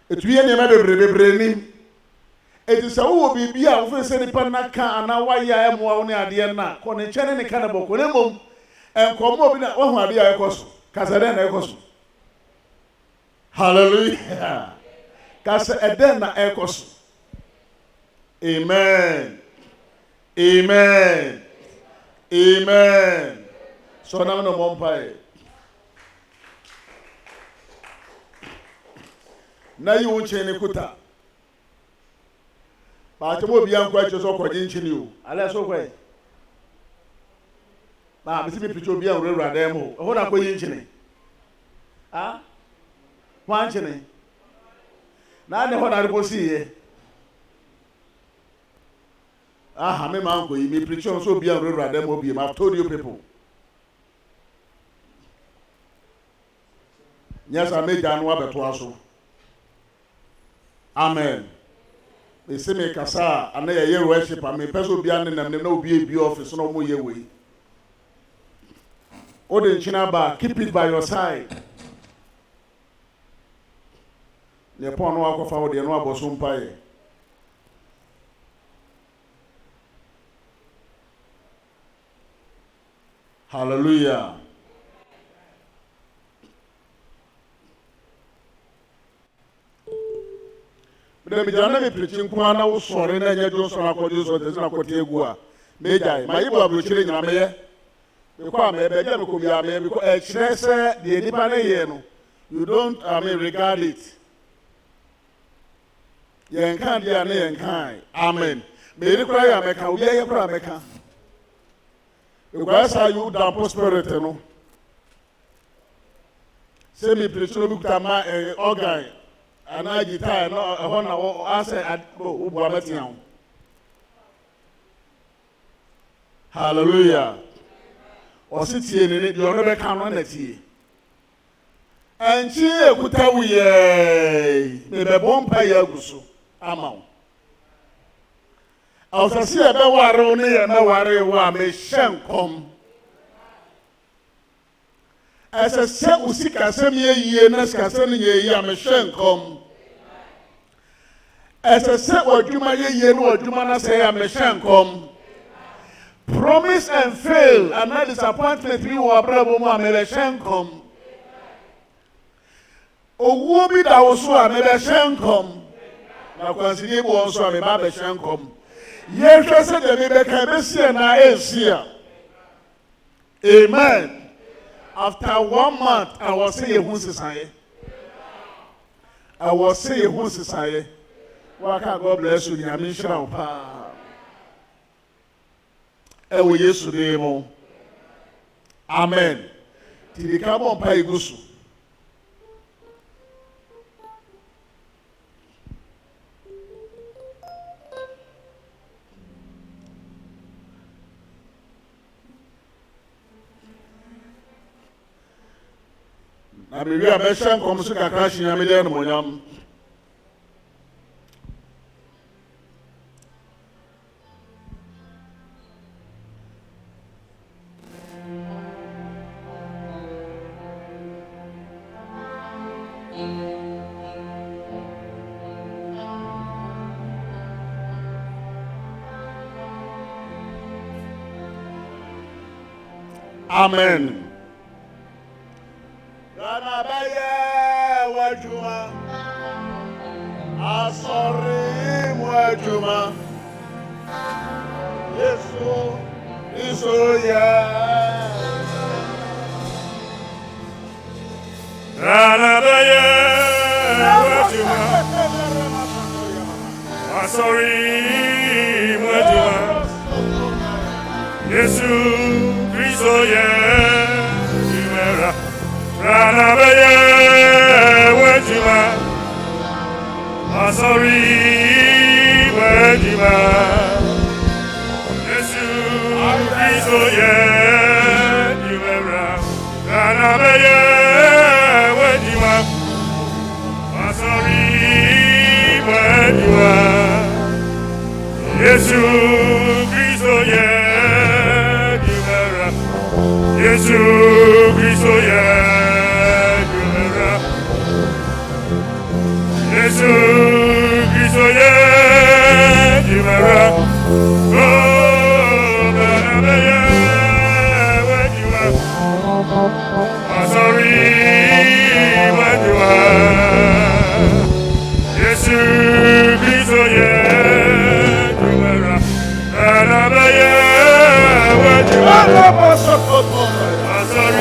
etumi ne ma bebre ni. It is a will be a officer panaka and now why I am one idea now. Connection in the cannibal, and come over that one idea I cost. Casadena Ecos. Hallelujah. Casadena Ecos. Amen. Amen. Amen. So now no more pie. na yi wo nkyene kuta ba ta mo biya nkwa cho ko gye nkyene o ala so kwai ba bi si picho biya wura da mo ho na ko yi nkyene ah wa nkyene na ne ho na ko si ye ah me man ko yi me picho so biya wura da mo bi ma told you people. Yes, I made January beto. Amen. They say me kasa and they ye worship and me person be an them no be office no more ye way. O den chinaba, keep it by your side. Ne pon no akwa fa wo de no aboso mpaye. Hallelujah. But the me preaching Kumana was sorry, and I just saw a produce or there's not what you go. Major, my Ibo will change in a mayor. Because I beg you, because the independent, you don't, regard it. Yan can't be a name kind. Amen. May you cry, America, we are America. Because I you down prosperity, no. Say me preaching book to my organ. And I guitar no I say hallelujah. Or sit here in it, you're never come on it. And she could tell we the bomb pay Yaguso amount. I was see a bewaroni and no worry wa me shank come. As a set usika semi ye neska sending ye am a shankom. As a set what you may ye no Jumana say am a shankom. Promise and fail, and that disappointment we were bravo mamma shankom. O wobi that was so a mebe shankom. Now consider also a mebe shankom. Yes, said the mebe can be na esia. Amen. After 1 month, I was saying who's society. I was saying who's society. Why can't God bless you? I mean, shall pa. And we used to do amen. Till the carbon pie gusu. I mean, we are best friends. Come to the crash in America, Monyam. Amen. Wajuma, asori wajuma, Yesu isoya. Ranabaya wajuma, asori wajuma, Yesu isoya. Ranabaya wajima, asori wajima, Yesu Kristo ye diwera. Ranabaya wajima, asori wajima, Yesu Kristo ye diwera. Yesu Kristo ye. Yesu Kristo ye dimara. Oh, Ranabaya wajima, asori wajima, Yesu Kristo ye dimara. Ranabaya wajima, asori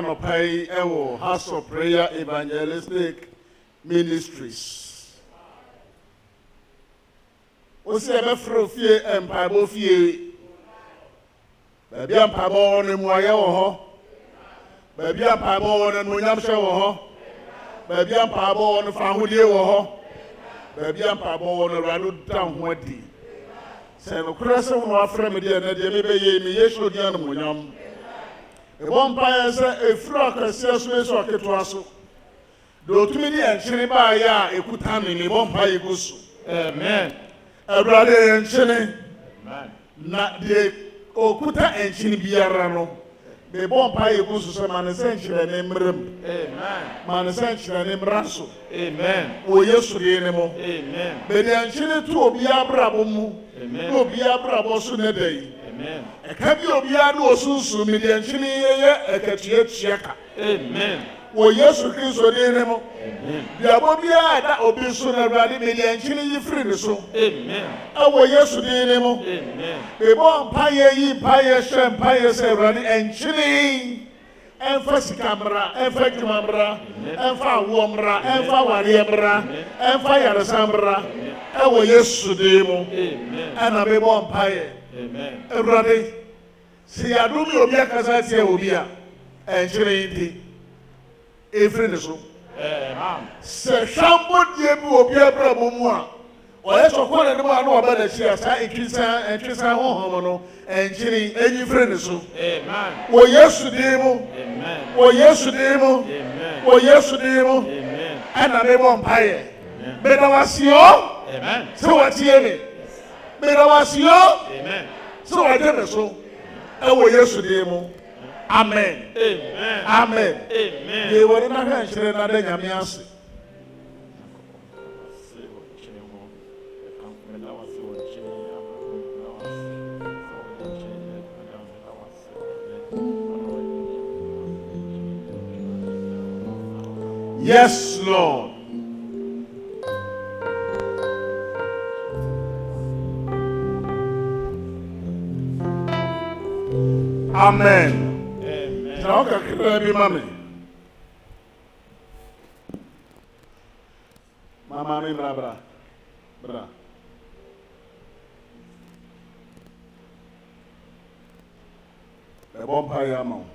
anopai ewo House of Prayer Evangelistic Ministries. Osi ebe frofie empabo fie. Baby empabo ne muaye wo ho. Baby empabo ne munyamhwe wo ho. Baby empabo ne fahudie wo ho. Baby empabo ne radu tan ho adi. Se no krese wo afre me de na de me be ye me Yesu di an munyam. E bon pa ese efra kase so eso aketo aso. Do tumi di enchene ba ya ekuta me bon pa yegusu. Amen. Awurade enchene. Amen. Na de okuta enchene biara no. Be bon pa yegusu se manese enchene ne mrem. Amen. Manese enchene ne mraso. Amen. O Yesu de ne mo. Amen. Be de enchene tu obi abrabo mu. Amen. Obi abrabo so ne dai. Amen. Eka bi obi adu osunsu mi de enchene ye ekatue chiaka. Amen. O Yesu Kristo de ne mo. Amen. Bia bobi ada obi so na Awurade me de enchene yi firi ne so. Amen. Awo Yesu de ne mo. Amen. Ebo mpaye yi mpaye hwe mpaye se Awurade enchene emfa sikamra emfa dwumamra emfa awomra emfa waremra emfa yaresambra awo Yesu de mo. Amen. Ana be bo mpaye. Amen. Awurade si adumi obi akasa tie obi a enchene yi efiri ne so. Amen. Se shambo die bi obi abrabo mu a oye sokore ne mu anu oba na chia sa etwisa honhom no enchiri enyi firi ne so. Amen. O Yesu di mu. Amen. O Yesu di mu. Amen. O Yesu di mu. Amen. Ana me bo mpaye. Me da wasio. Amen. So watie me. Me da wasio. Amen. So wade me so. E wo Yesu di mu. Amen. Amen. Amen. Amen. Ye wori na hwa nchire na da nyame ase. Yes, Lord. Amen. Now, Mama, Mama, bra. The bomb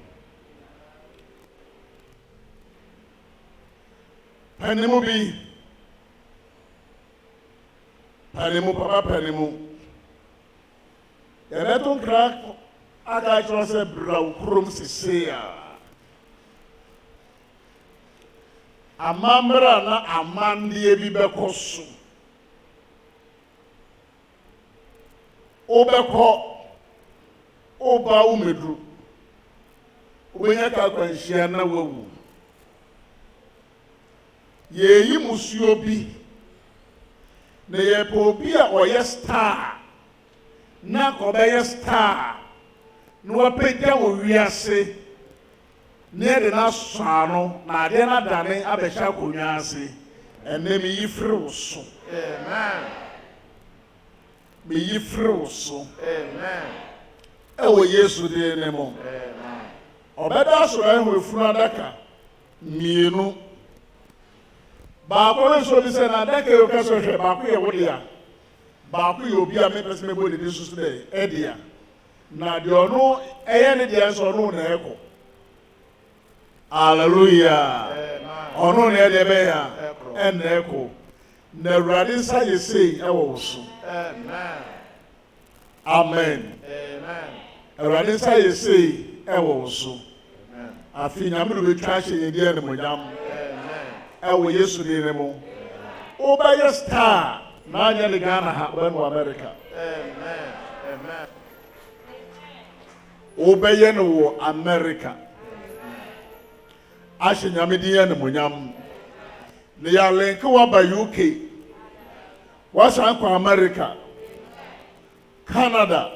Panimu bi. Panimu papa panimu. Ebeton crack aga chose bra ukrum sisia. Amambra na amandie bi bekoso. Obeko oba umedru. Obenya ka kwanhia na wawu. Yeyi musuo bi na ye po bi a oye star na ko be ye star no apegya wo wiase na de na soano na de na dane abehya konwa ase ene mi yifiri so. Amen. Mi yifiri so. Amen. E wo Yesu de ne mo. Amen. Obeda so ehwe funu adaka mienu Baako so bi se na deke yo kaso hwe baako ye wode a baako ye obi a me pese me bo de susu de e dia na de ono eye ne de so no na eko. Hallelujah. Ono ne de be ya en na eko na Awurade sa ye sei e wo so. Amen. Amen. Amen. Awurade sa ye sei e wo so. Amen. Afi nyamru be twa hye ye de ne monyam. Ewo Yesu di ne mo. Oba star na anya le Ghana ha oba no America. Amen. Amen. Oba ye no wo America. Ashe nyame di ye ne monyam. Ne ya link wa ba UK. Wasan kwa America. Canada.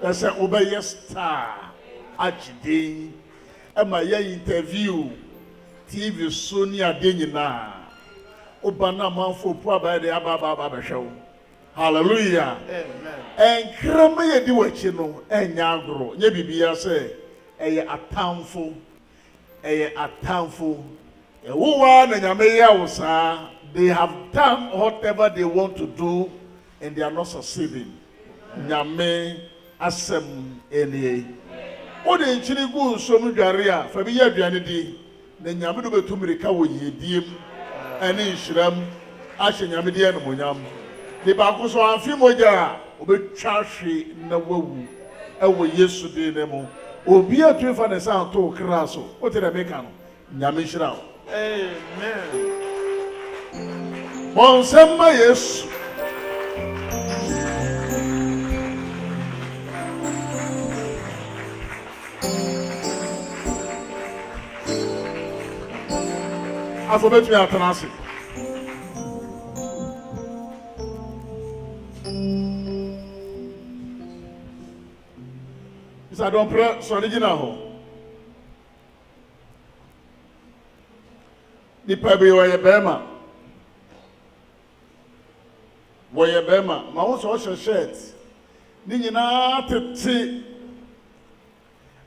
Ese oba star. Achide. Ema ye interview TV Sonia Denina. Obana manfo po abade ababa behwew. Hallelujah. Amen. En krama ye di wachi no enya agro. Nye bibia se eye atamfo. atamfo ewowa na nyame ya wo saa they have done whatever they want to do and they are not succeeding nyame asem enie ode nchiri gu nsom dware a fa bi ya aduane di na nyame do betumirika wo yediem ene nhyiram ahye nyame di enomonyam de ba ko so amfi moja obetwa hwe na wawu ewo yesu de ne mo obi atufa ne san to kra so o te da meka no nyame hyira. Amen. Bonsema Yesu. Afobet me atanase. Isa don pray so original ho. Nipa bi wo ye bema. Wo ye bema, ma wo so shirt. Ni nyina tete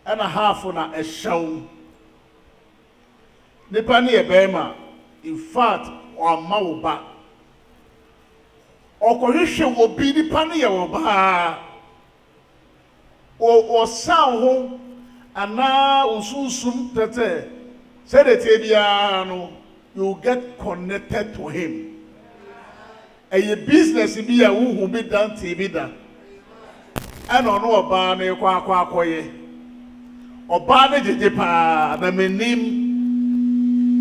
ana half na ehyaw. Nipa ni ye bema. In fact, o ma wo ba. Okohwehwe wo bi nipa ni ye wo ba. O san ho ana ususum tete. Say the Tibiano, you get connected to him. A business be a who be done Tibida. And on no bane kwa koye. O bane jipa na menim.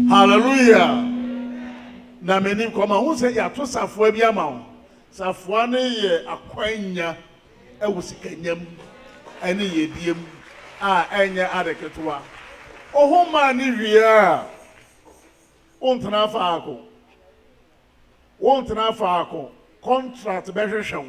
Hallelujah. Na menim koma who say ya to safo bia ma. Safo ne ye akwanya e wusikanyam ene ye diem a enye adeketoa. Oh man, Nivea won't na faako contract better show.